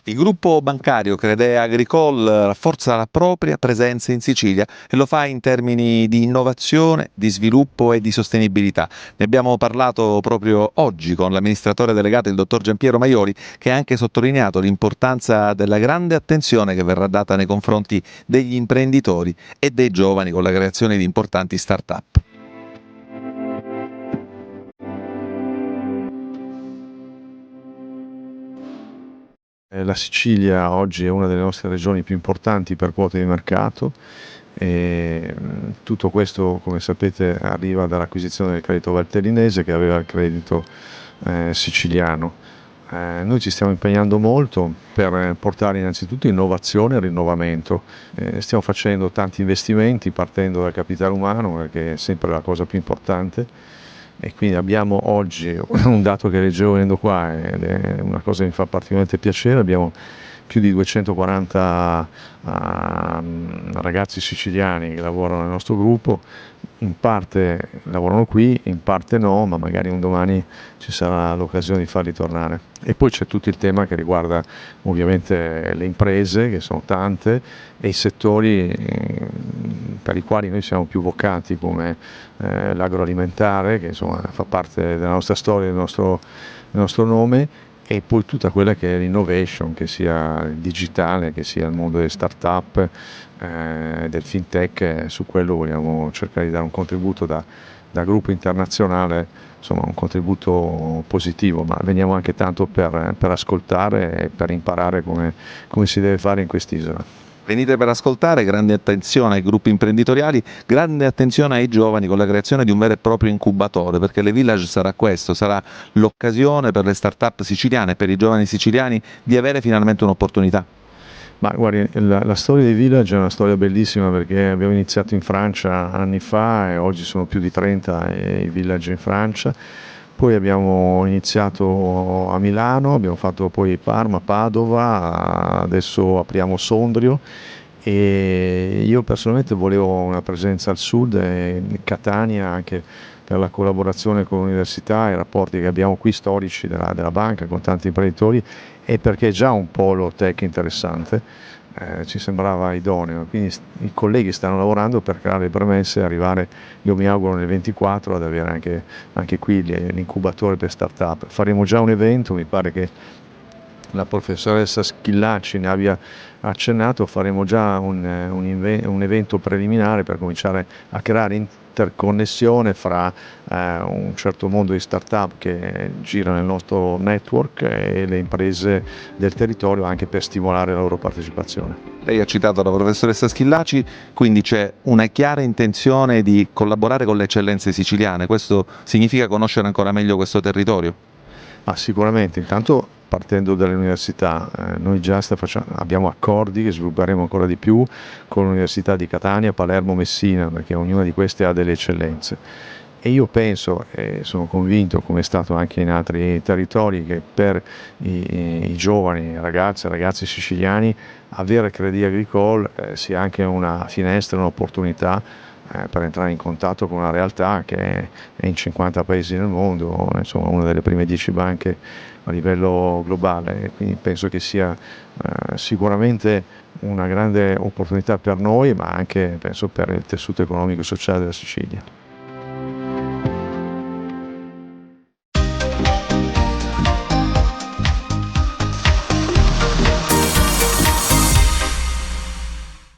Il gruppo bancario Credea Agricole rafforza la propria presenza in Sicilia e lo fa in termini di innovazione, di sviluppo e di sostenibilità. Ne abbiamo parlato proprio oggi con l'amministratore delegato, il dottor Giampiero Maioli, che ha anche sottolineato l'importanza della grande attenzione che verrà data nei confronti degli imprenditori e dei giovani con la creazione di importanti start-up. La Sicilia oggi è una delle nostre regioni più importanti per quote di mercato e tutto questo, come sapete, arriva dall'acquisizione del credito valtellinese che aveva il credito siciliano. Noi ci stiamo impegnando molto per portare innanzitutto innovazione e rinnovamento. Stiamo facendo tanti investimenti partendo dal capitale umano, che è sempre la cosa più importante. E quindi abbiamo oggi un dato che leggevo venendo qua ed è una cosa che mi fa particolarmente piacere, abbiamo più di 240 ragazzi siciliani che lavorano nel nostro gruppo, in parte lavorano qui, in parte no, ma magari un domani ci sarà l'occasione di farli tornare. E poi c'è tutto il tema che riguarda ovviamente le imprese, che sono tante, e i settori per i quali noi siamo più vocati, come l'agroalimentare, che insomma fa parte della nostra storia, del nostro nome, e poi tutta quella che è l'innovation, che sia il digitale, che sia il mondo delle start-up, del fintech, su quello vogliamo cercare di dare un contributo da gruppo internazionale, insomma un contributo positivo, ma veniamo anche tanto per ascoltare e per imparare come si deve fare in quest'isola. Venite per ascoltare, grande attenzione ai gruppi imprenditoriali, grande attenzione ai giovani con la creazione di un vero e proprio incubatore, perché le Village sarà questo, sarà l'occasione per le start-up siciliane e per i giovani siciliani di avere finalmente un'opportunità. Ma guardi, la storia dei Village è una storia bellissima perché abbiamo iniziato in Francia anni fa e oggi sono più di 30 i village in Francia. Poi abbiamo iniziato a Milano, abbiamo fatto poi Parma, Padova, adesso apriamo Sondrio e io personalmente volevo una presenza al sud, Catania, anche per la collaborazione con l'università e i rapporti che abbiamo qui storici della banca con tanti imprenditori e perché è già un polo tech interessante, ci sembrava idoneo, quindi i colleghi stanno lavorando per creare le premesse e arrivare, io mi auguro nel 24, ad avere anche qui l'incubatore per start-up. Faremo già un evento, mi pare che la professoressa Schillaci ne abbia accennato, faremo già un evento preliminare per cominciare a creare interconnessione fra un certo mondo di start-up che gira nel nostro network e le imprese del territorio, anche per stimolare la loro partecipazione. Lei ha citato la professoressa Schillaci, quindi c'è una chiara intenzione di collaborare con le eccellenze siciliane, questo significa conoscere ancora meglio questo territorio? Ma sicuramente, intanto partendo dalle università, noi già abbiamo accordi che svilupperemo ancora di più con l'Università di Catania, Palermo, Messina, perché ognuna di queste ha delle eccellenze. E io penso, e sono convinto, come è stato anche in altri territori, che per i giovani ragazze e ragazzi siciliani avere Crédit Agricole sia anche una finestra, un'opportunità per entrare in contatto con una realtà che è in 50 paesi nel mondo, insomma una delle prime 10 banche a livello globale, quindi penso che sia sicuramente una grande opportunità per noi, ma anche penso per il tessuto economico e sociale della Sicilia.